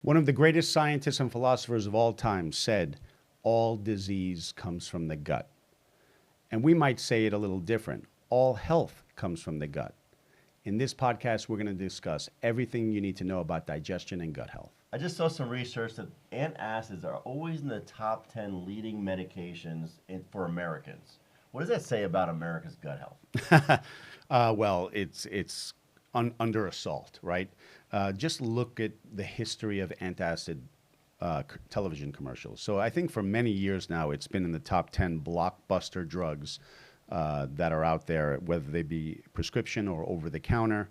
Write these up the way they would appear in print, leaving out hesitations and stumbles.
One of the greatest scientists and philosophers of all time said, all disease comes from the gut. And we might say it a little different. All health comes from the gut. In this podcast, we're going to discuss everything you need to know about digestion and gut health. I just saw some research that antacids are always in the top 10 leading medications for Americans. What does that say about America's gut health? Well, it's under assault, right? Just look at the history of antacid television commercials. So I think for many years now, it's been in the top 10 blockbuster drugs that are out there, whether they be prescription or over the counter.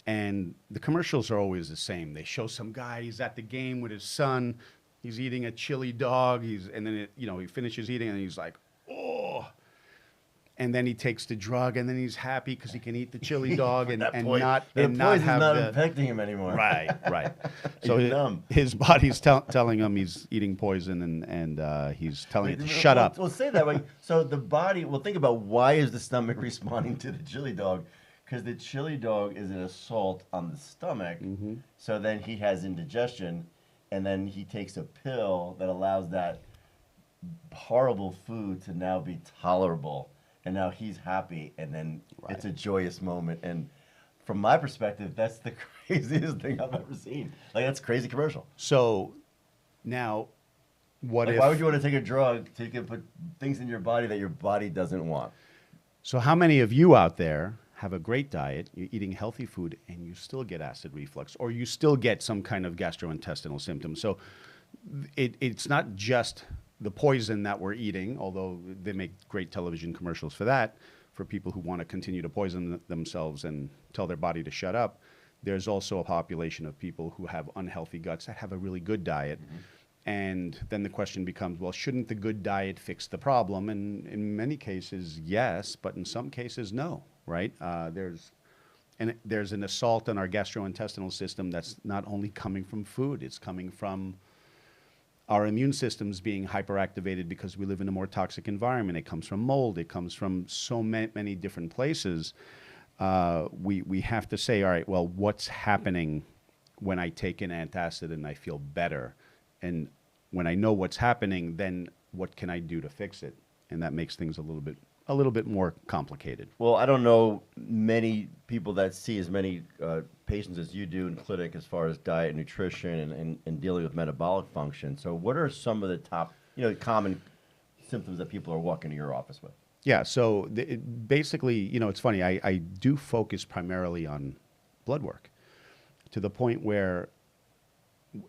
And the commercials are always the same. They show some guy, he's at the game with his son, he's eating a chili dog, and then he finishes eating and he's like, oh. And then he takes the drug, and then he's happy because he can eat the chili dog and not have the affecting him anymore. Right. So his body's telling him he's eating poison, and he's telling it to shut up. Well, say that way. So the body. Well, think about why is the stomach responding to the chili dog? Because the chili dog is an assault on the stomach. Mm-hmm. So then he has indigestion, and then he takes a pill that allows that horrible food to now be tolerable. And now he's happy, and then It's a joyous moment. And from my perspective, that's the craziest thing I've ever seen. Like, that's a crazy commercial. So now, what if... Why would you want to take a drug to put things in your body that your body doesn't want? So how many of you out there have a great diet, you're eating healthy food, and you still get acid reflux, or you still get some kind of gastrointestinal symptoms? So it's not just the poison that we're eating, although they make great television commercials for that, for people who want to continue to poison themselves and tell their body to shut up. There's also a population of people who have unhealthy guts that have a really good diet. Mm-hmm. And then the question becomes, well, shouldn't the good diet fix the problem? And in many cases, yes, but in some cases, no, right? There's an assault on our gastrointestinal system that's not only coming from food, it's coming from our immune systems being hyperactivated because we live in a more toxic environment. It comes from mold. It comes from so many different places. We have to say, all right, well, what's happening when I take an antacid and I feel better? And when I know what's happening, then what can I do to fix it? And that makes things a little bit more complicated. Well, I don't know many people that see as many patients as you do in clinic as far as diet and nutrition and dealing with metabolic function. So what are some of the top, common symptoms that people are walking to your office with? Yeah, so basically, it's funny. I do focus primarily on blood work to the point where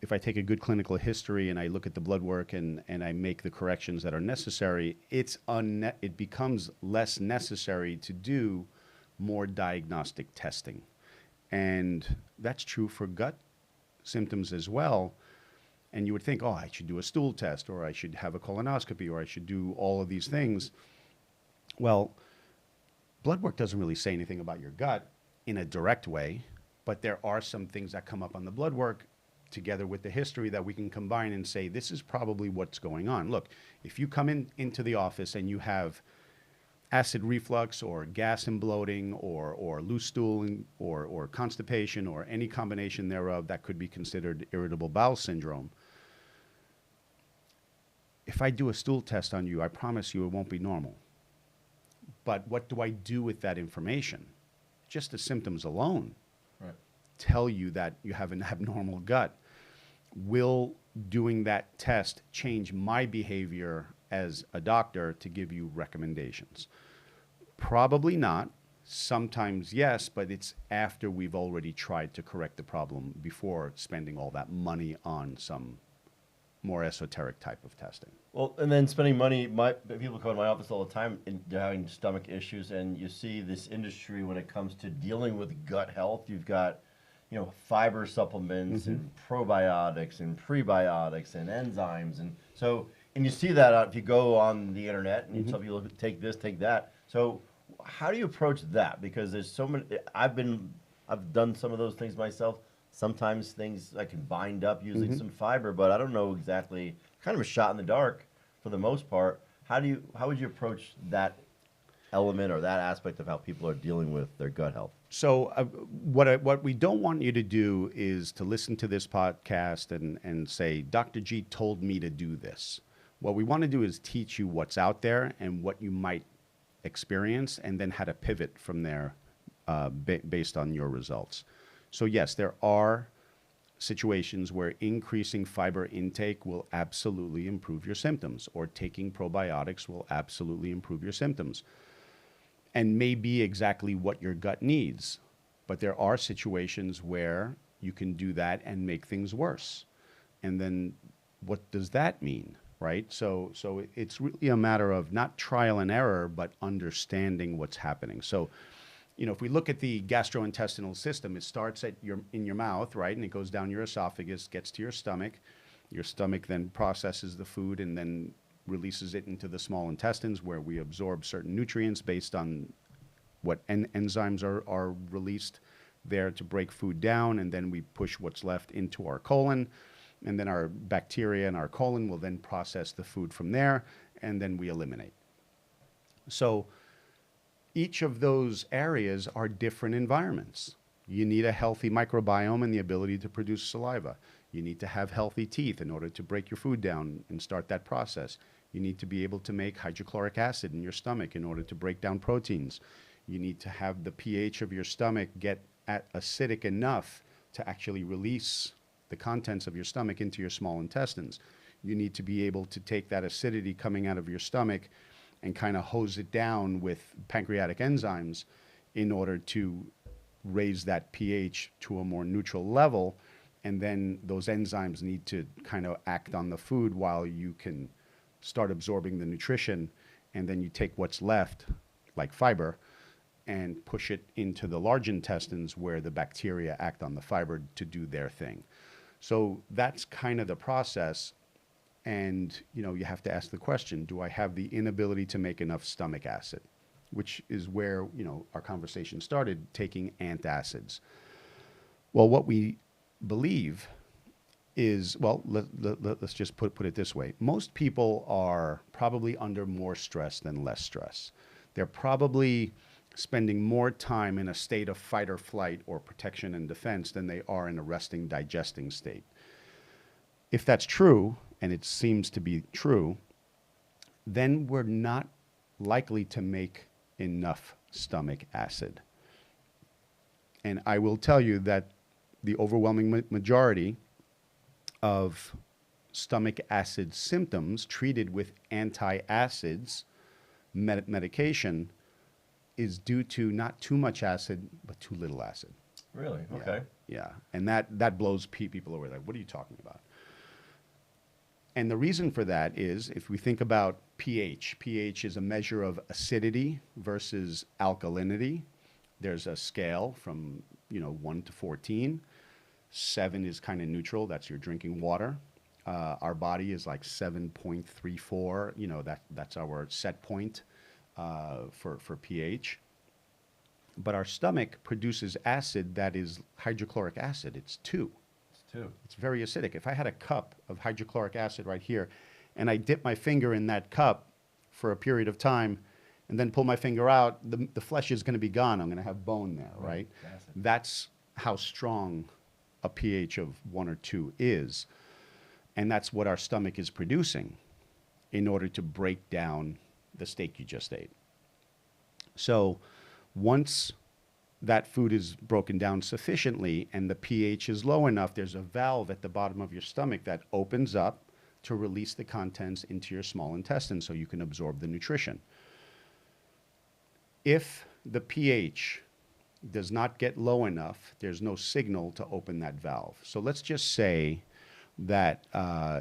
if I take a good clinical history and I look at the blood work and I make the corrections that are necessary, it becomes less necessary to do more diagnostic testing. And that's true for gut symptoms as well. And you would think, oh, I should do a stool test, or I should have a colonoscopy, or I should do all of these things. Well, blood work doesn't really say anything about your gut in a direct way, but there are some things that come up on the blood work together with the history that we can combine and say, this is probably what's going on. Look, if you come into the office and you have acid reflux or gas and bloating or loose stooling or constipation or any combination thereof that could be considered irritable bowel syndrome, if I do a stool test on you, I promise you it won't be normal. But what do I do with that information? Just the symptoms alone tell you that you have an abnormal gut. Will doing that test change my behavior as a doctor to give you recommendations? Probably not. Sometimes yes, but it's after we've already tried to correct the problem before spending all that money on some more esoteric type of testing. Well, and then spending money, people come to my office all the time and they're having stomach issues, and you see this industry when it comes to dealing with gut health. You've got fiber supplements mm-hmm. and probiotics and prebiotics and enzymes. And you see that if you go on the internet and mm-hmm. you tell people, take this, take that. So how do you approach that? Because there's so many, I've done some of those things myself. Sometimes things I can bind up using mm-hmm. some fiber, but I don't know exactly, kind of a shot in the dark for the most part. How would you approach that element or that aspect of how people are dealing with their gut health? So what we don't want you to do is to listen to this podcast and say, Dr. G told me to do this. What we want to do is teach you what's out there and what you might experience, and then how to pivot from there based on your results. So yes, there are situations where increasing fiber intake will absolutely improve your symptoms, or taking probiotics will absolutely improve your symptoms, and may be exactly what your gut needs. But there are situations where you can do that and make things worse. And then what does that mean, right? So it's really a matter of not trial and error, but understanding what's happening. So, if we look at the gastrointestinal system, it starts in your mouth, right? And it goes down your esophagus, gets to your stomach. Your stomach then processes the food and then releases it into the small intestines, where we absorb certain nutrients based on what enzymes are released there to break food down. And then we push what's left into our colon. And then our bacteria in our colon will then process the food from there, and then we eliminate. So each of those areas are different environments. You need a healthy microbiome and the ability to produce saliva. You need to have healthy teeth in order to break your food down and start that process. You need to be able to make hydrochloric acid in your stomach in order to break down proteins. You need to have the pH of your stomach get acidic enough to actually release the contents of your stomach into your small intestines. You need to be able to take that acidity coming out of your stomach and kind of hose it down with pancreatic enzymes in order to raise that pH to a more neutral level. And then those enzymes need to kind of act on the food while you can start absorbing the nutrition. And then you take what's left, like fiber, and push it into the large intestines, where the bacteria act on the fiber to do their thing. So that's kind of the process. And, you have to ask the question, do I have the inability to make enough stomach acid? Which is where, our conversation started, taking antacids. Well, what we believe is, let's just put it this way. Most people are probably under more stress than less stress. They're probably spending more time in a state of fight or flight or protection and defense than they are in a resting, digesting state. If that's true, and it seems to be true, then we're not likely to make enough stomach acid. And I will tell you that the overwhelming majority of stomach acid symptoms treated with antacids medication is due to not too much acid, but too little acid. Really? Okay. Yeah. And that blows people away. Like, what are you talking about? And the reason for that is, if we think about pH, pH is a measure of acidity versus alkalinity. There's a scale from 1 to 14. 7 is kind of neutral. That's your drinking water. Our body is like 7.34. That's our set point for pH. But our stomach produces acid that is hydrochloric acid. It's 2. It's very acidic. If I had a cup of hydrochloric acid right here, and I dip my finger in that cup for a period of time, and then pull my finger out, the flesh is going to be gone. I'm going to have bone there, right? That's how strong a pH of 1 or 2 is. And that's what our stomach is producing in order to break down the steak you just ate. So once that food is broken down sufficiently and the pH is low enough, there's a valve at the bottom of your stomach that opens up to release the contents into your small intestine so you can absorb the nutrition. If the pH does not get low enough, there's no signal to open that valve. So let's just say that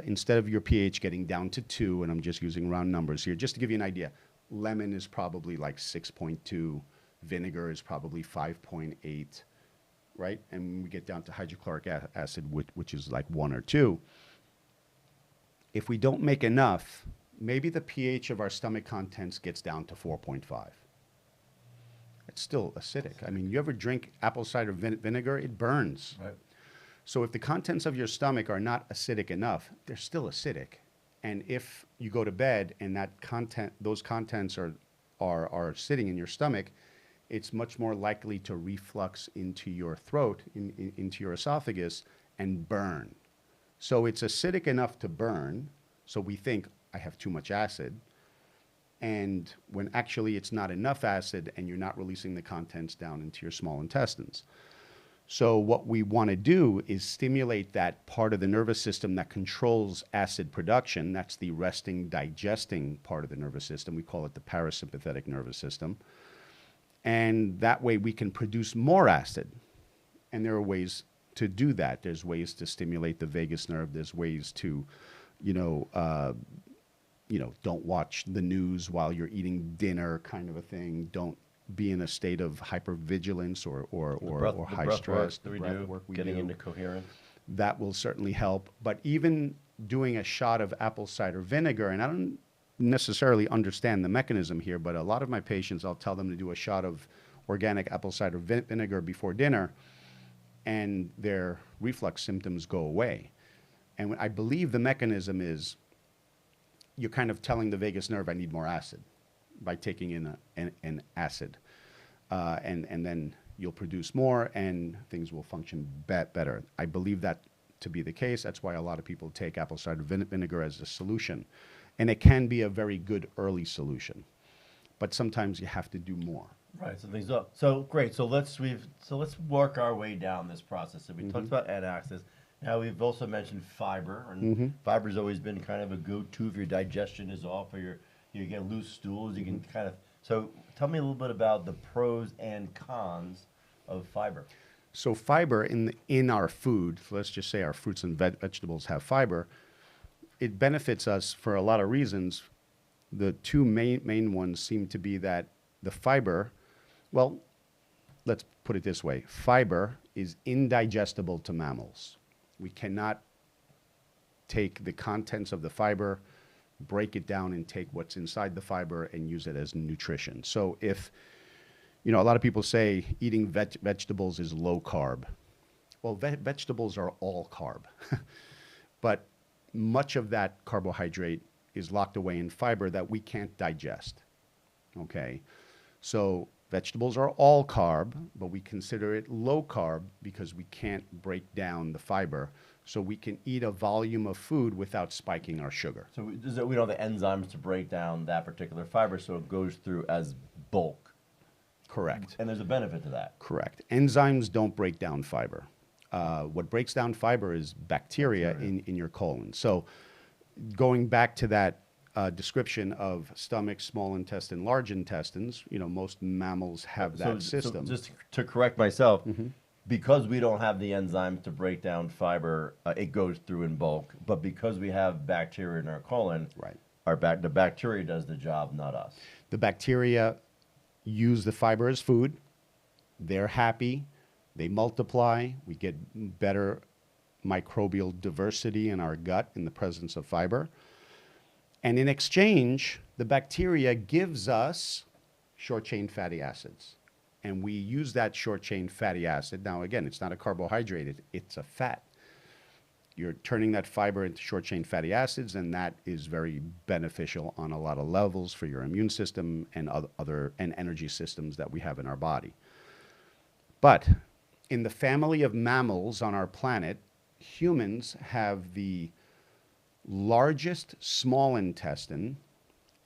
instead of your pH getting down to 2, and I'm just using round numbers here, just to give you an idea, lemon is probably like 6.2, vinegar is probably 5.8, right? And we get down to hydrochloric acid, which is like 1 or 2. If we don't make enough, maybe the pH of our stomach contents gets down to 4.5. It's still acidic. I mean, you ever drink apple cider vinegar? It burns. Right. So if the contents of your stomach are not acidic enough, they're still acidic. And if you go to bed and those contents are sitting in your stomach, it's much more likely to reflux into your throat, into your esophagus, and burn. So it's acidic enough to burn, so we think, I have too much acid, and when actually it's not enough acid and you're not releasing the contents down into your small intestines. So what we want to do is stimulate that part of the nervous system that controls acid production. That's the resting, digesting part of the nervous system. We call it the parasympathetic nervous system. And that way we can produce more acid. And there are ways to do that. There's ways to stimulate the vagus nerve. There's ways to, don't watch the news while you're eating dinner, kind of a thing. Don't be in a state of hypervigilance or high stress. The breath work we do, getting into coherence. That will certainly help. But even doing a shot of apple cider vinegar, and I don't necessarily understand the mechanism here, but a lot of my patients, I'll tell them to do a shot of organic apple cider vinegar before dinner, and their reflux symptoms go away. And I believe the mechanism is you're kind of telling the vagus nerve, I need more acid, by taking in an acid. And then you'll produce more and things will function better. I believe that to be the case. That's why a lot of people take apple cider vinegar as a solution. And it can be a very good early solution. But sometimes you have to do more. Right, so things up. So great. So let's work our way down this process. So we talked about antacids. Now we've also mentioned fiber, and fiber's always been kind of a go-to if your digestion is off or you get loose stools. You can kind of. So tell me a little bit about the pros and cons of fiber. So fiber in our food, so let's just say our fruits and vegetables have fiber. It benefits us for a lot of reasons. The two main ones seem to be that the fiber, well, let's put it this way. Fiber is indigestible to mammals. We cannot take the contents of the fiber, break it down and take what's inside the fiber and use it as nutrition. So if, a lot of people say eating vegetables is low carb. Well, vegetables are all carb. But much of that carbohydrate is locked away in fiber that we can't digest. Okay? So vegetables are all carb, but we consider it low carb because we can't break down the fiber. So we can eat a volume of food without spiking our sugar. So we don't have the enzymes to break down that particular fiber, so it goes through as bulk. Correct. And there's a benefit to that. Correct. Enzymes don't break down fiber. What breaks down fiber is bacteria in your colon. So going back to that description of stomach, small intestine, large intestines, most mammals have that system. So just to correct myself, because we don't have the enzymes to break down fiber, it goes through in bulk. But because we have bacteria in our colon, the bacteria does the job, not us. The bacteria use the fiber as food. They're happy. They multiply. We get better microbial diversity in our gut in the presence of fiber. And in exchange, the bacteria gives us short-chain fatty acids. And we use that short-chain fatty acid. Now, again, it's not a carbohydrate. It's a fat. You're turning that fiber into short-chain fatty acids, and that is very beneficial on a lot of levels for your immune system and other energy systems that we have in our body. But in the family of mammals on our planet, humans have the largest small intestine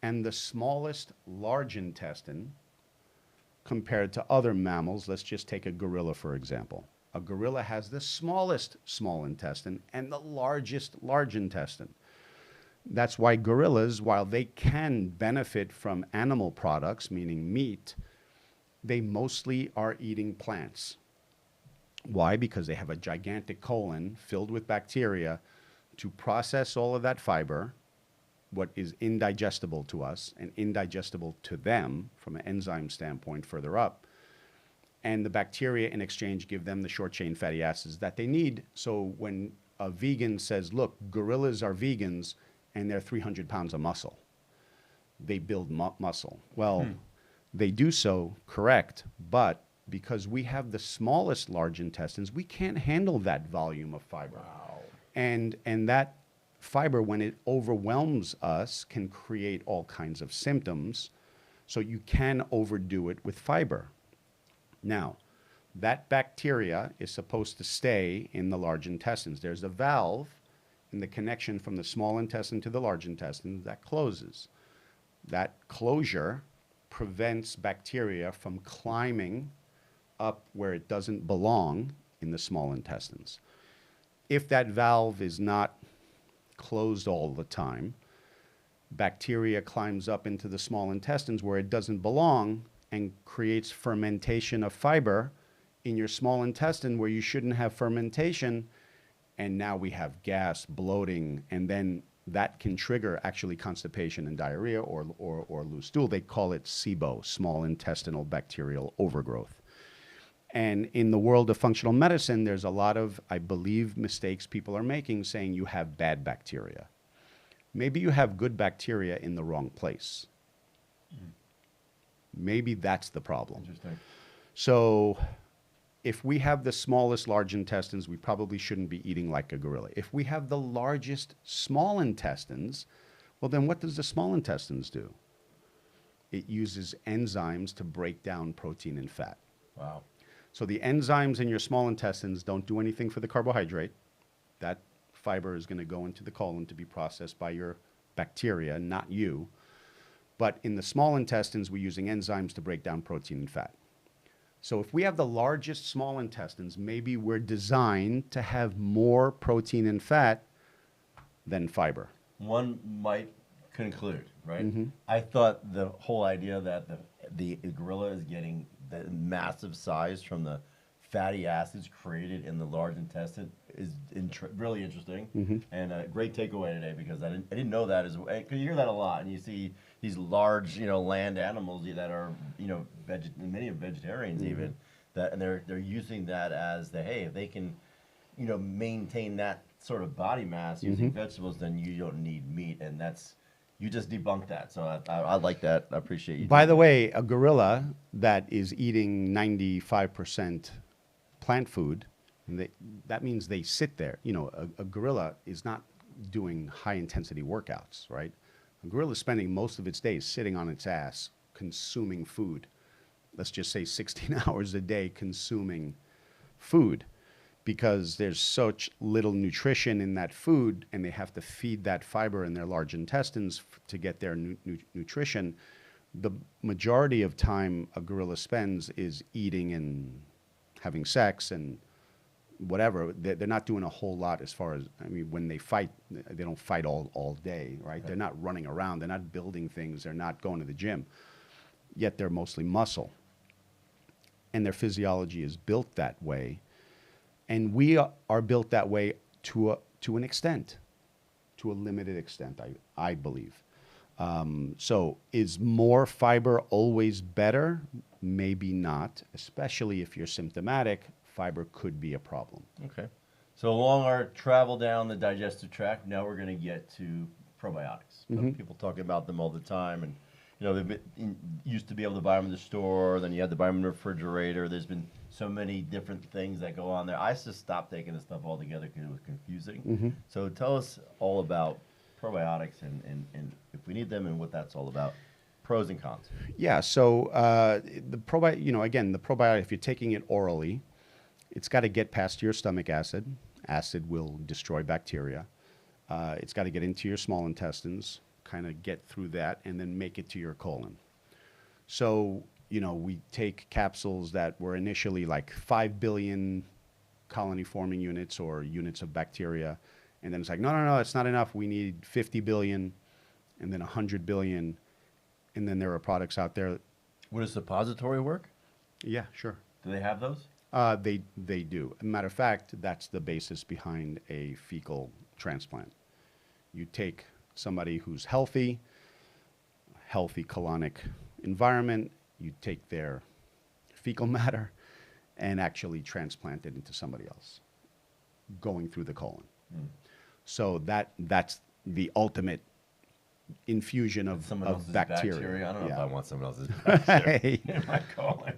and the smallest large intestine compared to other mammals. Let's just take a gorilla, for example. A gorilla has the smallest small intestine and the largest large intestine. That's why gorillas, while they can benefit from animal products, meaning meat, they mostly are eating plants. Why? Because they have a gigantic colon filled with bacteria to process all of that fiber, what is indigestible to us and indigestible to them from an enzyme standpoint further up. And the bacteria in exchange give them the short-chain fatty acids that they need. So when a vegan says, look, gorillas are vegans and they're 300 pounds of muscle, they build muscle. Well, they do so, correct, but because we have the smallest large intestines, we can't handle that volume of fiber. Wow. And that fiber, when it overwhelms us, can create all kinds of symptoms. So you can overdo it with fiber. Now, that bacteria is supposed to stay in the large intestines. There's a valve in the connection from the small intestine to the large intestine that closes. That closure prevents bacteria from climbing up where it doesn't belong in the small intestines. If that valve is not closed all the time, bacteria climbs up into the small intestines where it doesn't belong and creates fermentation of fiber in your small intestine where you shouldn't have fermentation. And now we have gas, bloating, and then that can trigger actually constipation and diarrhea or loose stool. They call it SIBO, small intestinal bacterial overgrowth. And in the world of functional medicine, there's a lot of, I believe, mistakes people are making saying you have bad bacteria. Maybe you have good bacteria in the wrong place. Maybe that's the problem. Interesting. So if we have the smallest large intestines, we probably shouldn't be eating like a gorilla. If we have the largest small intestines, well, then what does the small intestines do? It uses enzymes to break down protein and fat. Wow. So the enzymes in your small intestines don't do anything for the carbohydrate. That fiber is going to go into the colon to be processed by your bacteria, not you. But in the small intestines, we're using enzymes to break down protein and fat. So if we have the largest small intestines, maybe we're designed to have more protein and fat than fiber. One might conclude, right? Mm-hmm. I thought the whole idea that the gorilla is getting the massive size from the fatty acids created in the large intestine is really interesting, Mm-hmm. and a great takeaway today, because I didn't know that as well. Because you hear that a lot, and you see these large, land animals that are, many are vegetarians Mm-hmm. even, and they're using that as hey, if they can, maintain that sort of body mass using vegetables, then you don't need meat, and you just debunked that. So I like that. I appreciate you. By the way, a gorilla that is eating 95% plant food, and that means they sit there. A gorilla is not doing high-intensity workouts, right? A gorilla is spending most of its days sitting on its ass, consuming food. Let's just say 16 hours a day consuming food, because there's such little nutrition in that food, and they have to feed that fiber in their large intestines to get their nutrition. The majority of time a gorilla spends is eating and having sex and whatever. They're not doing a whole lot as far as, when they fight, they don't fight all day, right? Okay. They're not running around. They're not building things. They're not going to the gym. Yet they're mostly muscle. And their physiology is built that way. And we are built that way to an extent, to a limited extent, I believe. So is more fiber always better? Maybe not, especially if you're symptomatic. Fiber could be a problem. Okay. So along our travel down the digestive tract, now we're going to get to probiotics. Mm-hmm. People talk about them all the time, and used to be able to buy them in the store. Then you had to buy them in the refrigerator. There's been so many different things that go on there. I just stopped taking this stuff altogether because it was confusing. Mm-hmm. So tell us all about probiotics and if we need them and what that's all about. Pros and cons. Yeah. So the probiotic, if you're taking it orally, it's got to get past your stomach acid. Acid will destroy bacteria. It's got to get into your small intestines, kind of get through that, and then make it to your colon. So, we take capsules that were initially like 5 billion colony-forming units or units of bacteria, and then it's like, no, it's not enough. We need 50 billion, and then 100 billion, and then there are products out there. Would a suppository work? Yeah, sure. Do they have those? They do. As a matter of fact, that's the basis behind a fecal transplant. You take somebody who's healthy colonic environment, you take their fecal matter and actually transplant it into somebody else, going through the colon. Mm. So that's the ultimate infusion of bacteria. I don't know if Yeah. I want someone else's bacteria in my colon.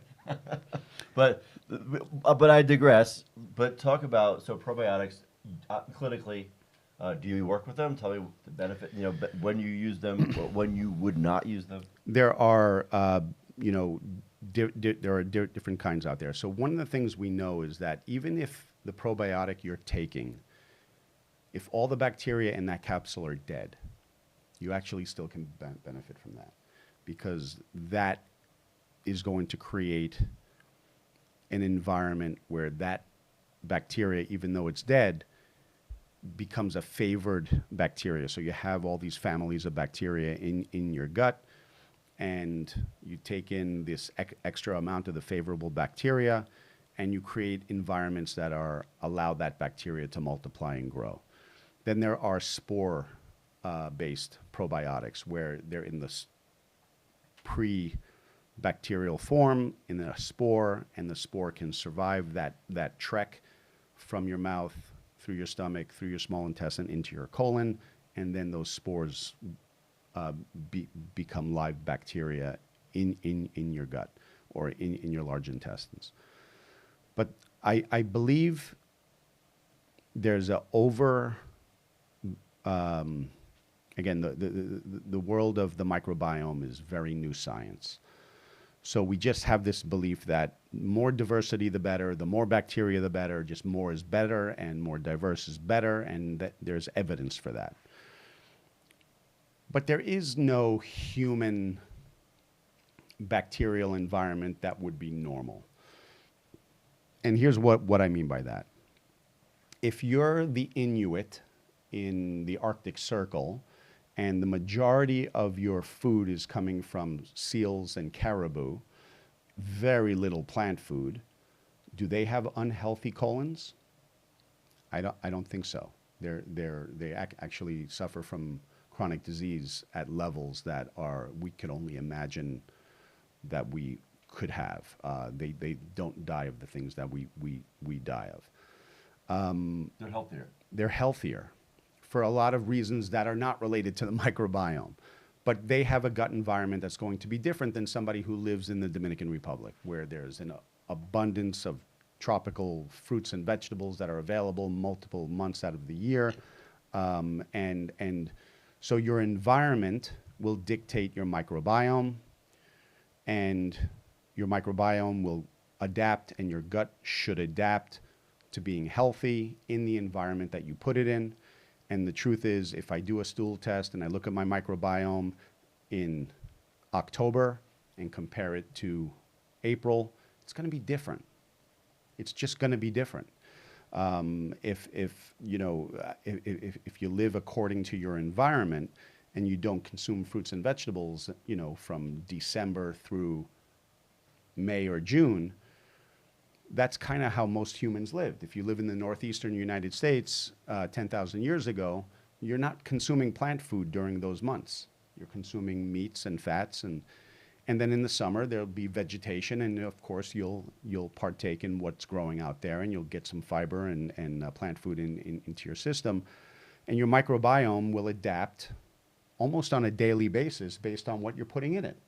But I digress. But talk about probiotics clinically. Do you work with them? Tell me the benefit. When you use them, or when you would not use them. There are there are different kinds out there. So one of the things we know is that even if the probiotic you're taking, if all the bacteria in that capsule are dead, you actually still can benefit from that, because that is going to create an environment where that bacteria, even though it's dead, becomes a favored bacteria. So you have all these families of bacteria in your gut, and you take in this extra amount of the favorable bacteria, and you create environments that allow that bacteria to multiply and grow. Then there are spore based probiotics, where they're in the pre-bacterial form in a spore, and the spore can survive that trek from your mouth, through your stomach, through your small intestine, into your colon, and then those spores become live bacteria in your gut or in your large intestines. But I believe there's a again, the world of the microbiome is very new science. So we just have this belief that more diversity, the better, the more bacteria, the better, just more is better, and more diverse is better, and that there's evidence for that. But there is no human bacterial environment that would be normal. And here's what I mean by that. If you're the Inuit in the Arctic Circle, and the majority of your food is coming from seals and caribou, very little plant food, do they have unhealthy colons? I don't think so. They actually suffer from chronic disease at levels that we could only imagine that we could have. They don't die of the things that we die of. They're healthier. They're healthier for a lot of reasons that are not related to the microbiome. But they have a gut environment that's going to be different than somebody who lives in the Dominican Republic, where there's an abundance of tropical fruits and vegetables that are available multiple months out of the year. And so your environment will dictate your microbiome, and your microbiome will adapt, and your gut should adapt to being healthy in the environment that you put it in. And the truth is, if I do a stool test and I look at my microbiome in October and compare it to April, it's going to be different. It's just going to be different. If you live according to your environment and you don't consume fruits and vegetables, from December through May or June, that's kind of how most humans lived. If you live in the northeastern United States 10,000 years ago, you're not consuming plant food during those months. You're consuming meats and fats, and then in the summer there'll be vegetation, and of course you'll partake in what's growing out there, and you'll get some fiber and plant food into your system, and your microbiome will adapt almost on a daily basis based on what you're putting in it.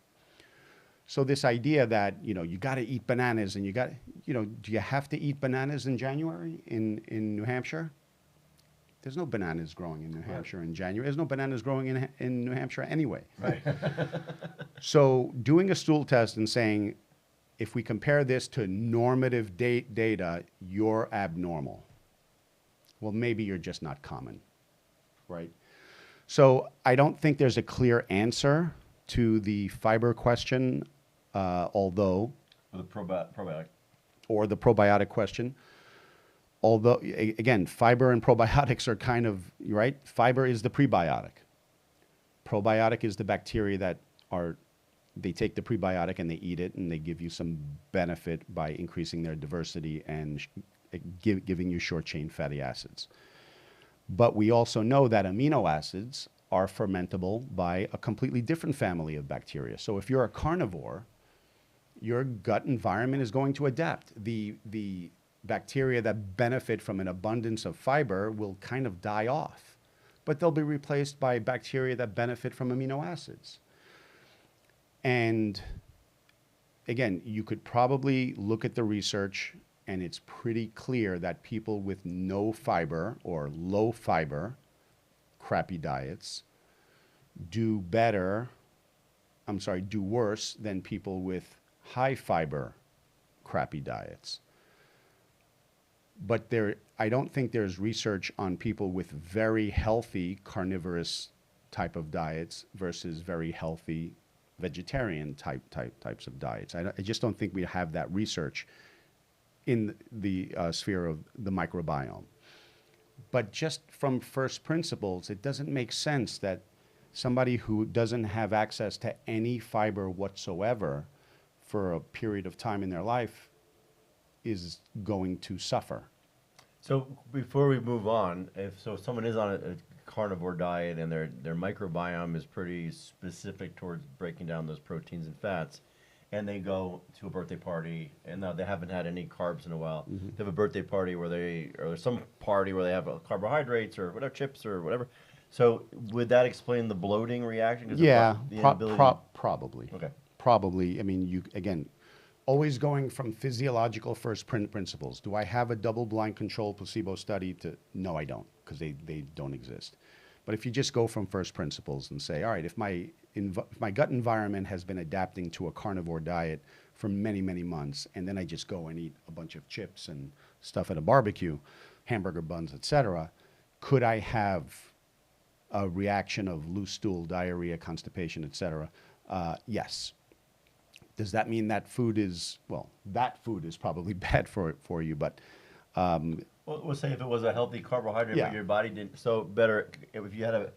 So this idea that, you got to eat bananas, and do you have to eat bananas in January in New Hampshire? There's no bananas growing in New Hampshire in January. There's no bananas growing in New Hampshire anyway. Right. So doing a stool test and saying, if we compare this to normative data, you're abnormal. Well, maybe you're just not common, right? So I don't think there's a clear answer to the fiber question, although... Or the probiotic. Or the probiotic question. Although, again, fiber and probiotics are kind of, right? Fiber is the prebiotic. Probiotic is the bacteria that they take the prebiotic and they eat it, and they give you some benefit by increasing their diversity and giving you short-chain fatty acids. But we also know that amino acids are fermentable by a completely different family of bacteria. So if you're a carnivore, your gut environment is going to adapt. The bacteria that benefit from an abundance of fiber will kind of die off, but they'll be replaced by bacteria that benefit from amino acids. And again, you could probably look at the research, and it's pretty clear that people with no fiber or low fiber, crappy diets, do worse than people with high fiber, crappy diets. But I don't think there's research on people with very healthy carnivorous type of diets versus very healthy vegetarian types of diets. I just don't think we have that research in the sphere of the microbiome. But just from first principles, it doesn't make sense that somebody who doesn't have access to any fiber whatsoever for a period of time in their life is going to suffer. So before we move on, if someone is on a carnivore diet and their microbiome is pretty specific towards breaking down those proteins and fats, and they go to a birthday party and now they haven't had any carbs in a while. They have a birthday party or some party where they have carbohydrates or whatever, chips or whatever. So would that explain the bloating reaction? 'Cause Yeah, the inability- probably. Okay. Probably. I mean, again, always going from physiological first principles. Do I have a double-blind controlled placebo study to? No, I don't, because they don't exist. But if you just go from first principles and say, all right, if my gut environment has been adapting to a carnivore diet for many, many months, and then I just go and eat a bunch of chips and stuff at a barbecue, hamburger buns, etc., could I have a reaction of loose stool, diarrhea, constipation, etc.? Yes. Does that mean that food is, well, that food is probably bad for you, but Well, we'll say if it was a healthy carbohydrate, Yeah. but your body didn't. So better if you had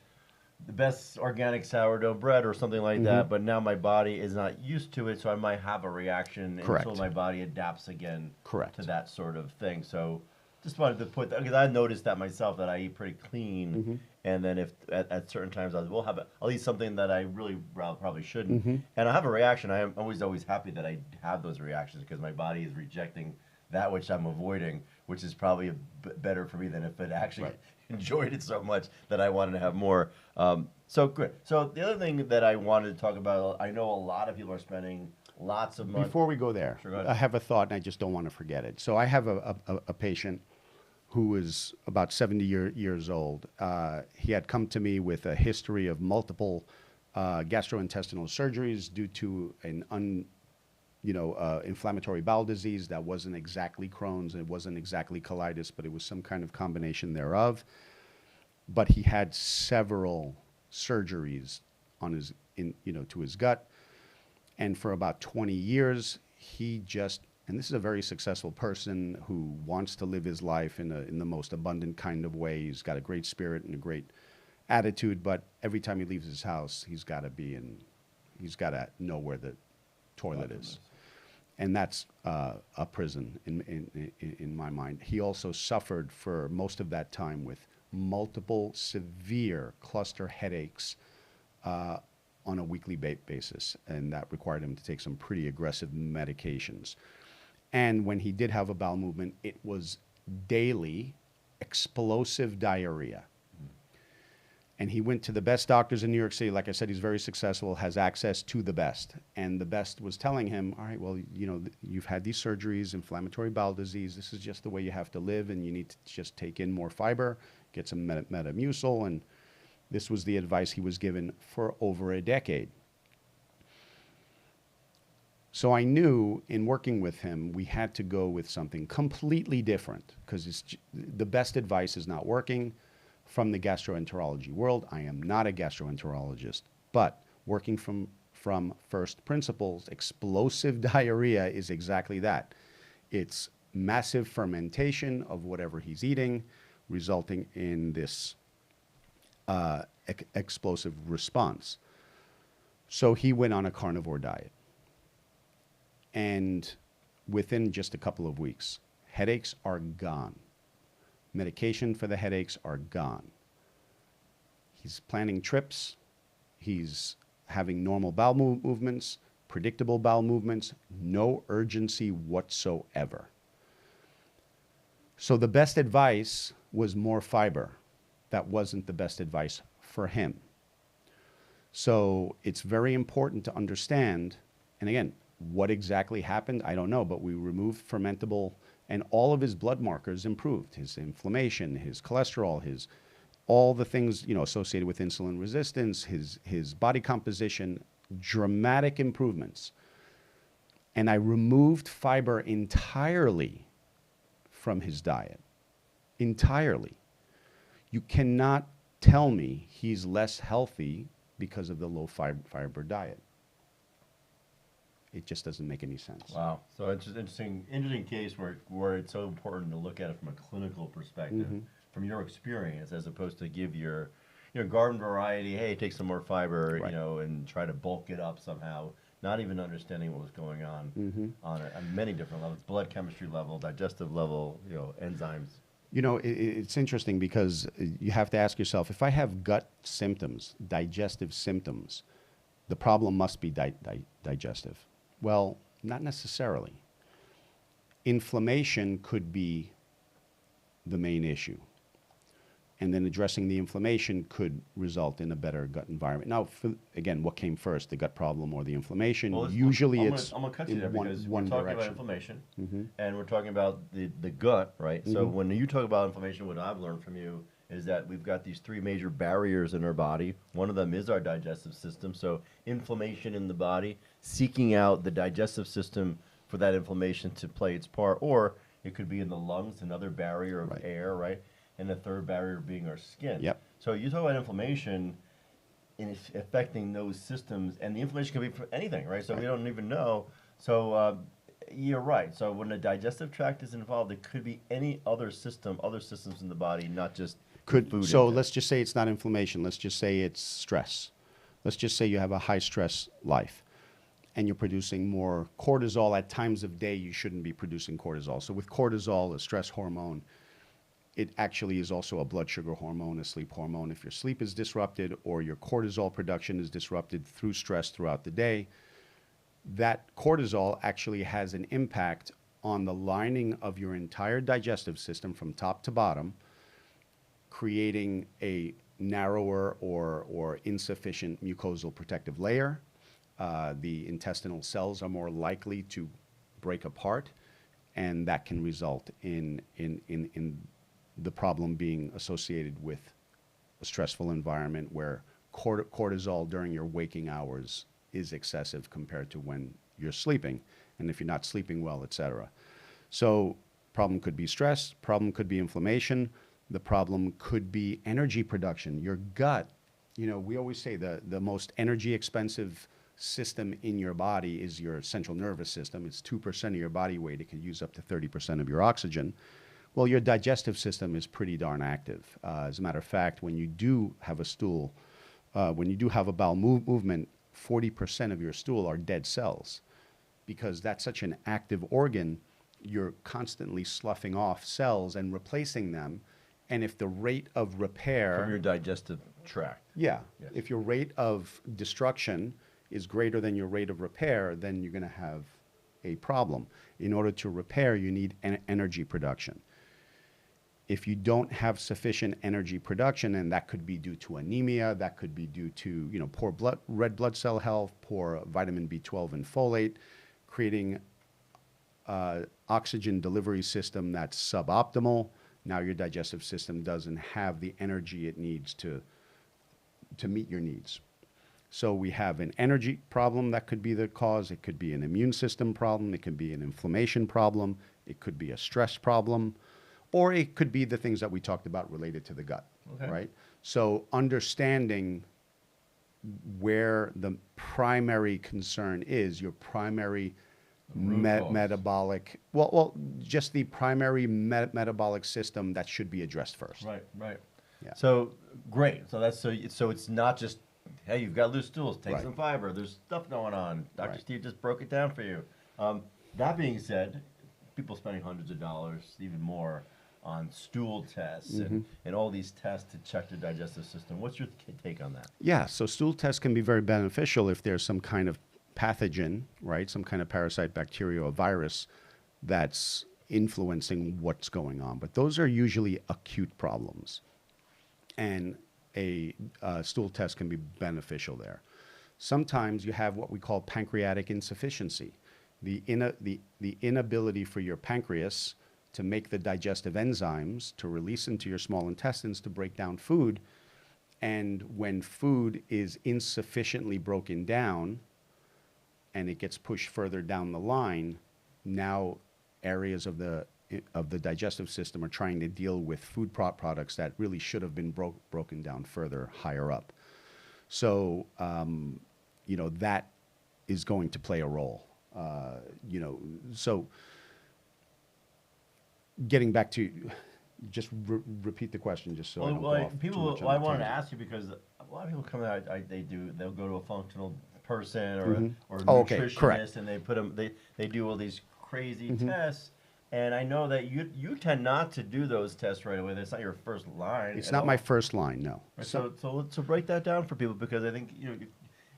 the best organic sourdough bread or something like that, but now my body is not used to it, so I might have a reaction Correct. until my body adapts again Correct. to that sort of thing. So just wanted to put that, because I noticed that myself, that I eat pretty clean, and then if at certain times I'll eat something that I really probably shouldn't, and I have a reaction. I am always happy that I have those reactions because my body is rejecting that which I'm avoiding, which is probably better for me than if it actually Right. enjoyed it so much that I wanted to have more. So good. So the other thing that I wanted to talk about, I know a lot of people are spending lots of money. before we go there, Sure, go ahead. I have a thought and I just don't want to forget it. So I have a patient who is about 70 years old. He had come to me with a history of multiple gastrointestinal surgeries due to an inflammatory bowel disease that wasn't exactly Crohn's, it wasn't exactly colitis, but it was some kind of combination thereof. But he had several surgeries on to his gut, and for about 20 years, and this is a very successful person who wants to live his life in the most abundant kind of way. He's got a great spirit and a great attitude, but every time he leaves his house, he's got to know where the toilet is. And that's a prison in my mind. He also suffered for most of that time with multiple severe cluster headaches on a weekly basis, and that required him to take some pretty aggressive medications. And when he did have a bowel movement, it was daily explosive diarrhea. And he went to the best doctors in New York City. Like I said, he's very successful, has access to the best. And the best was telling him, all right, well, you've had these surgeries, inflammatory bowel disease. This is just the way you have to live, and you need to just take in more fiber, get some Metamucil. And this was the advice he was given for over a decade. So I knew in working with him, we had to go with something completely different because the best advice is not working. From the gastroenterology world, I am not a gastroenterologist, but working from first principles, explosive diarrhea is exactly that. It's massive fermentation of whatever he's eating, resulting in this explosive response. So he went on a carnivore diet. And within just a couple of weeks, headaches are gone. Medication for the headaches are gone. He's planning trips. He's having normal bowel movements, predictable bowel movements, no urgency whatsoever. So the best advice was more fiber. That wasn't the best advice for him. So it's very important to understand, and again, what exactly happened, I don't know, but we removed fermentable, and all of his blood markers improved. His inflammation, his cholesterol, all the things associated with insulin resistance, his body composition, dramatic improvements. and I removed fiber entirely from his diet, entirely, you cannot tell me he's less healthy because of the low fiber diet. It just doesn't make any sense. Wow. So it's just interesting case where it's so important to look at it from a clinical perspective, from your experience, as opposed to give your garden variety, hey, take some more fiber, Right. and try to bulk it up somehow, not even understanding what was going on on many different levels, blood chemistry level, digestive level, enzymes. It's interesting because you have to ask yourself, if I have gut symptoms, digestive symptoms, the problem must be digestive. Well, not necessarily. Inflammation could be the main issue. And then addressing the inflammation could result in a better gut environment. Now, again, what came first, the gut problem or the inflammation? Well, Usually I'm it's gonna cut you in there because we're one talking direction. about inflammation, and we're talking about the gut, right? So when you talk about inflammation, what I've learned from you is that we've got these three major barriers in our body. One of them is our digestive system. So inflammation in the body, seeking out the digestive system for that inflammation to play its part, or it could be in the lungs, another barrier of Right. air, right? And the third barrier being our skin. Yep. So you talk about inflammation in affecting those systems, and the inflammation can be for anything, right? So we don't even know. So you're right. So when the digestive tract is involved, it could be any other system, other systems in the body, not just food. So intake. let's just say it's not inflammation. Let's just say it's stress. Let's just say you have a high stress life and you're producing more cortisol at times of day you shouldn't be producing cortisol. So with cortisol, a stress hormone, it actually is also a blood sugar hormone, a sleep hormone. If your sleep is disrupted or your cortisol production is disrupted through stress throughout the day, that cortisol actually has an impact on the lining of your entire digestive system from top to bottom, creating a narrower or insufficient mucosal protective layer. The intestinal cells are more likely to break apart, and that can result in the problem being associated with a stressful environment where cortisol during your waking hours is excessive compared to when you're sleeping, and if you're not sleeping well, etc. So problem could be stress, problem could be inflammation, the problem could be energy production. Your gut, we always say the most energy expensive system in your body is your central nervous system. It's 2% of your body weight. It can use up to 30% of your oxygen. Well, your digestive system is pretty darn active. As a matter of fact, when you do have a stool, when you do have a bowel movement, 40% of your stool are dead cells. Because that's such an active organ, you're constantly sloughing off cells and replacing them. And if the rate of repair... From your digestive tract. Yeah. Yes. If your rate of destruction is greater than your rate of repair, then you're going to have a problem. In order to repair, you need energy production. If you don't have sufficient energy production, and that could be due to anemia, that could be due to poor red blood cell health, poor vitamin B12 and folate, creating oxygen delivery system that's suboptimal. Now your digestive system doesn't have the energy it needs to meet your needs. So we have an energy problem that could be the cause. It could be an immune system problem. It could be an inflammation problem. It could be a stress problem. Or it could be the things that we talked about related to the gut, Okay. right? So understanding where the primary concern is, your primary root cause. metabolic, just the primary metabolic system that should be addressed first. Right, right. Yeah. So great. So that's so it's not just, hey, you've got loose stools, take Right. some fiber. There's stuff going on. Dr. Right. Steve just broke it down for you. That being said, people spending hundreds of dollars, even more, on stool tests and all these tests to check their digestive system. What's your take on that? Yeah, so stool tests can be very beneficial if there's some kind of pathogen, right? Some kind of parasite, bacteria, or virus that's influencing what's going on. But those are usually acute problems. And a stool test can be beneficial there. Sometimes you have what we call pancreatic insufficiency, the inability for your pancreas to make the digestive enzymes to release into your small intestines to break down food. And when food is insufficiently broken down and it gets pushed further down the line, now areas of the digestive system are trying to deal with food products that really should have been broken down further higher up. So, that is going to play a role. So getting back to, just repeat the question just so I don't go off too much on I a wanted to tangent. ask you because a lot of people come out, they'll go to a functional person or a Okay, nutritionist, correct. and they do all these crazy tests. And I know that you tend not to do those tests right away. That's not your first line. It's at not my all. first line, no. Right, so break that down for people, because I think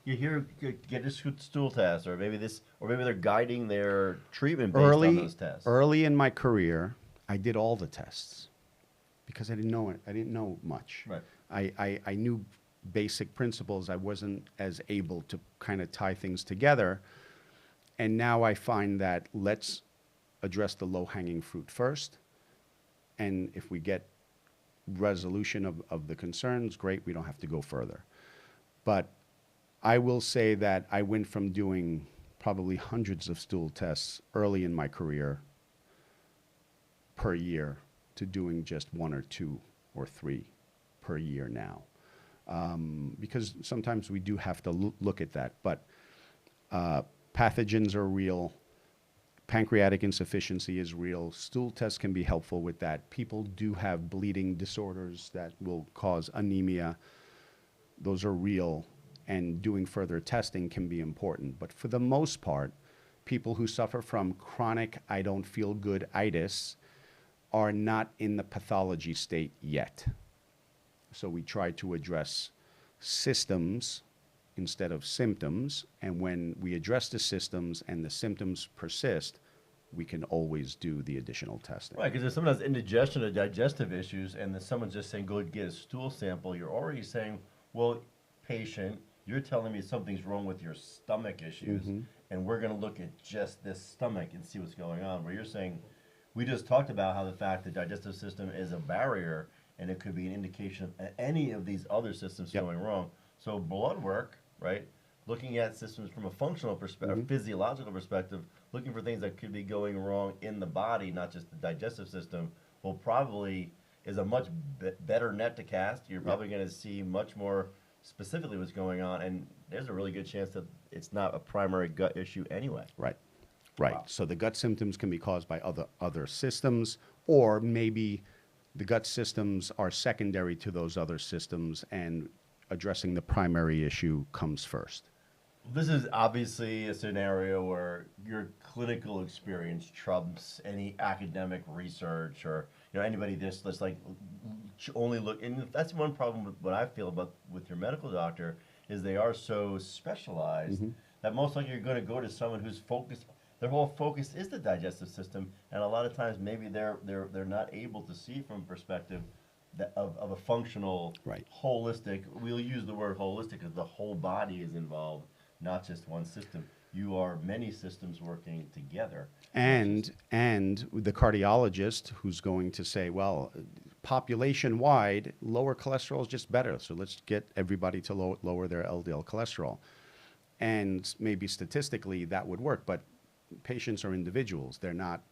you hear get a stool test, or maybe they're guiding their treatment based on those tests. Early in my career, I did all the tests because I didn't know it. I didn't know much. Right. I knew basic principles. I wasn't as able to kind of tie things together. And now I find that let's address the low-hanging fruit first. And if we get resolution of the concerns, great, we don't have to go further. But I will say that I went from doing probably hundreds of stool tests early in my career per year to doing just 1 or 2 or 3 per year now. Because sometimes we do have to look at that. But pathogens are real. Pancreatic insufficiency is real. Stool tests can be helpful with that. People do have bleeding disorders that will cause anemia. Those are real, and doing further testing can be important. But for the most part, people who suffer from chronic I don't feel good itis are not in the pathology state yet. So we try to address systems instead of symptoms. And when we address the systems and the symptoms persist, we can always do the additional testing. Right, because if someone has indigestion or digestive issues, and then someone's just saying, go get a stool sample, you're already saying, well, patient, you're telling me something's wrong with your stomach issues, and we're going to look at just this stomach and see what's going on. Where you're saying, we just talked about how the fact the digestive system is a barrier, and it could be an indication of any of these other systems going wrong. So blood work, right? Looking at systems from a functional perspective, physiological perspective, looking for things that could be going wrong in the body, not just the digestive system, will probably is a much better net to cast. You're probably going to see much more specifically what's going on, and there's a really good chance that it's not a primary gut issue anyway. Right. Right. Wow. So the gut symptoms can be caused by other systems, or maybe the gut systems are secondary to those other systems, and addressing the primary issue comes first. This is obviously a scenario where your clinical experience trumps any academic research, or anybody that's like only look. And that's one problem with what I feel about with your medical doctor is they are so specialized that most likely you're going to go to someone who's focused. Their whole focus is the digestive system, and a lot of times maybe they're not able to see from perspective of a functional, holistic. We'll use the word holistic because the whole body is involved, not just one system. You are many systems working together. And the cardiologist who's going to say, well, population-wide, lower cholesterol is just better, so let's get everybody to lower their LDL cholesterol. And maybe statistically that would work, but patients are individuals. They're not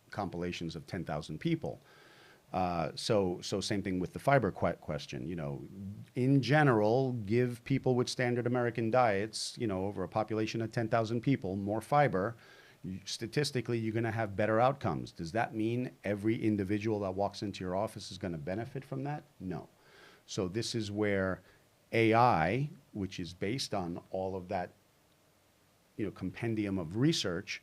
compilations of 10,000 people. So same thing with the fiber question. In general, give people with standard American diets, over a population of 10,000 people, more fiber. Statistically, you're going to have better outcomes. Does that mean every individual that walks into your office is going to benefit from that? No. So this is where AI, which is based on all of that, compendium of research,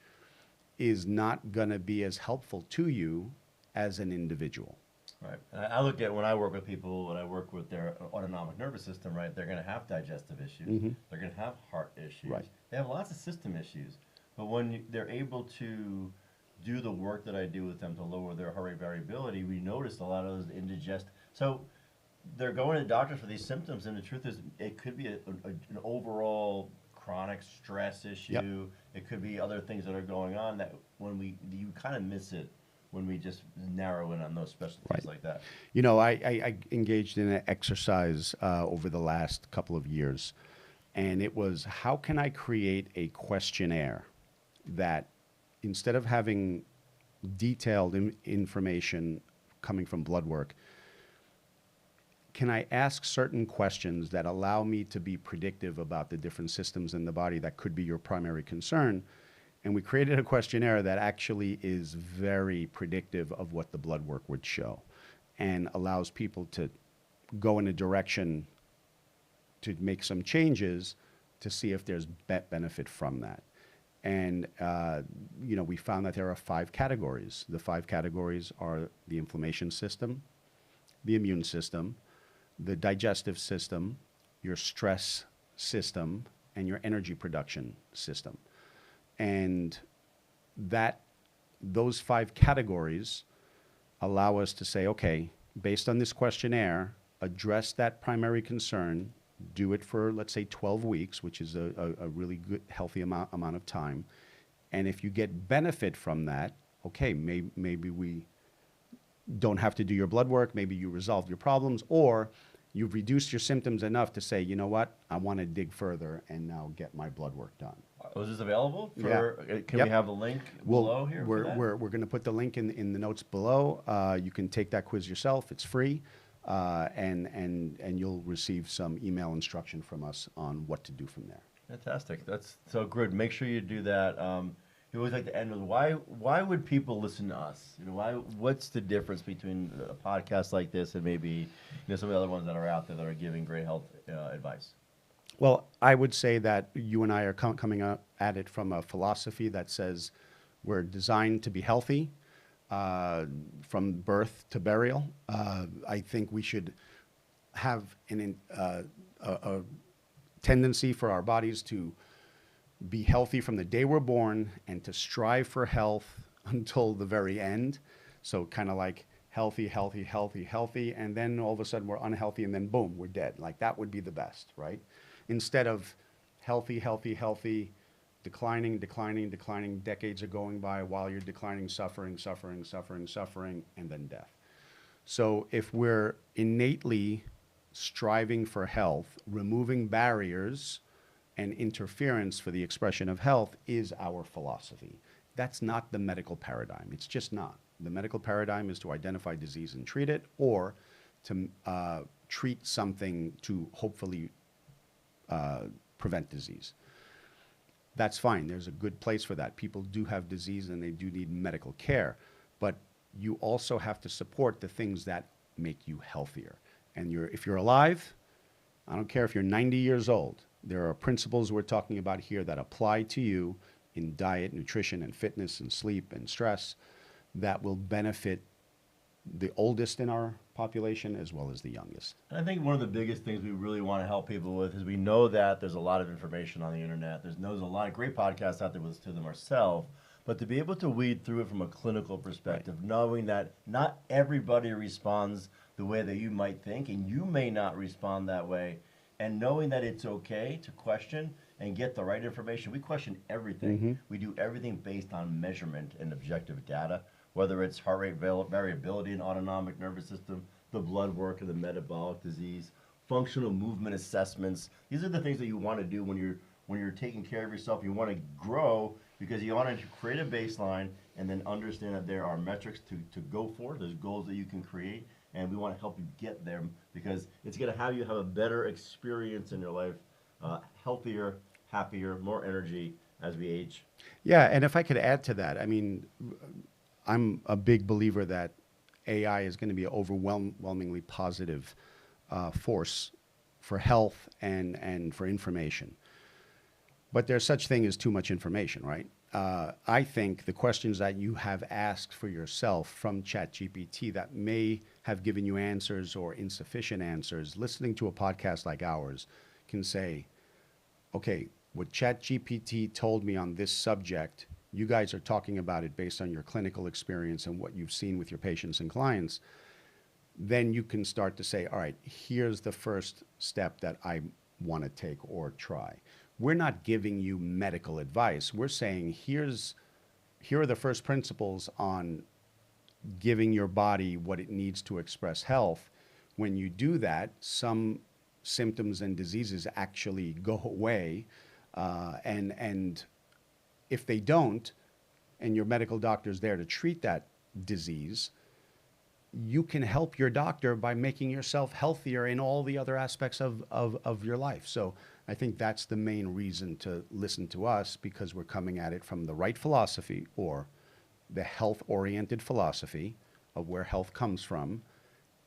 is not going to be as helpful to you as an individual. Right. And I look at when I work with people, when I work with their autonomic nervous system, right, they're going to have digestive issues. They're going to have heart issues. Right. They have lots of system issues. But when they're able to do the work that I do with them to lower their heart rate variability, we notice a lot of those indigest. So they're going to the doctor for these symptoms, and the truth is it could be an overall chronic stress issue. It could be other things that are going on that you kind of miss it when we just narrow in on those specialties like that. I engaged in an exercise over the last couple of years, And it was, how can I create a questionnaire that, instead of having detailed information coming from blood work, can I ask certain questions that allow me to be predictive about the different systems in the body that could be your primary concern? And we created a questionnaire that actually is very predictive of what the blood work would show, and allows people to go in a direction to make some changes to see if there's benefit from that. And, we found that there are 5 categories. The 5 categories are the inflammation system, the immune system, the digestive system, your stress system, and your energy production system. And those 5 categories allow us to say, okay, based on this questionnaire, address that primary concern, do it for, let's say, 12 weeks, which is a really good, healthy amount of time. And if you get benefit from that, okay, maybe we don't have to do your blood work, maybe you resolved your problems, or you've reduced your symptoms enough to say, you know what, I want to dig further and now get my blood work done. Was this available? Yeah. Can we have the link below here? We're going to put the link in the notes below. You can take that quiz yourself. It's free, and you'll receive some email instruction from us on what to do from there. Fantastic. That's so good. Make sure you do that. You always like to end with why would people listen to us? What's the difference between a podcast like this and maybe some of the other ones that are out there that are giving great health advice? Well, I would say that you and I are coming at it from a philosophy that says we're designed to be healthy from birth to burial. I think we should have a tendency for our bodies to be healthy from the day we're born and to strive for health until the very end. So kind of like healthy, healthy, healthy, healthy, and then all of a sudden we're unhealthy and then boom, we're dead. Like that would be the best, right? Instead of healthy, healthy, healthy, declining, declining, declining, decades are going by while you're declining, suffering, suffering, suffering, suffering, and then death. So if we're innately striving for health, removing barriers and interference for the expression of health is our philosophy. That's not the medical paradigm. It's just not. The medical paradigm is to identify disease and treat it, or to treat something to hopefully prevent disease. That's fine. There's a good place for that. People do have disease and they do need medical care, but you also have to support the things that make you healthier. And if you're alive, I don't care if you're 90 years old, there are principles we're talking about here that apply to you in diet, nutrition, and fitness, and sleep, and stress that will benefit the oldest in our population as well as the youngest. And I think one of the biggest things we really want to help people with is we know that there's a lot of information on the internet. There's a lot of great podcasts out there. We listen to them ourselves. But to be able to weed through it from a clinical perspective, right, knowing that not everybody responds the way that you might think, and you may not respond that way, and knowing that it's okay to question and get the right information. We question everything. Mm-hmm. We do everything based on measurement and objective data, whether it's heart rate variability and autonomic nervous system, the blood work and the metabolic disease, functional movement assessments. These are the things that you want to do when you're taking care of yourself. You want to grow because you want to create a baseline and then understand that there are metrics to go for. There's goals that you can create, and we want to help you get there because it's going to have you have a better experience in your life, healthier, happier, more energy as we age. Yeah, and if I could add to that, I mean, I'm a big believer that AI is going to be an overwhelmingly positive force for health and for information. But there's such thing as too much information, right? I think the questions that you have asked for yourself from ChatGPT that may have given you answers or insufficient answers, listening to a podcast like ours can say, okay, what ChatGPT told me on this subject, you guys are talking about it based on your clinical experience and what you've seen with your patients and clients. Then you can start to say, all right, here's the first step that I want to take or try. We're not giving you medical advice. We're saying here are the first principles on giving your body what it needs to express health. When you do that, some symptoms and diseases actually go away. And if they don't, and your medical doctor's there to treat that disease, you can help your doctor by making yourself healthier in all the other aspects of your life. So I think that's the main reason to listen to us, because we're coming at it from the right philosophy, or the health-oriented philosophy of where health comes from,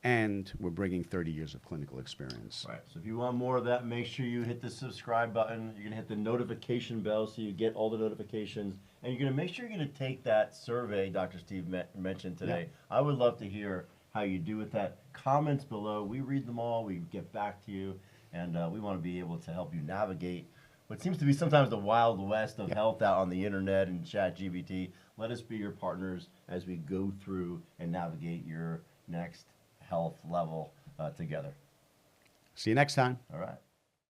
and we're bringing 30 years of clinical experience. Right. So if you want more of that, make sure you hit the subscribe button. You're going to hit the notification bell so you get all the notifications. And you're going to make sure you're going to take that survey Dr. Steve mentioned today. Yeah. I would love to hear how you do with that. Comments below. We read them all. We get back to you. And we want to be able to help you navigate what seems to be sometimes the wild west of health out on the internet and ChatGPT. Let us be your partners as we go through and navigate your next health level together. See you next time. All right.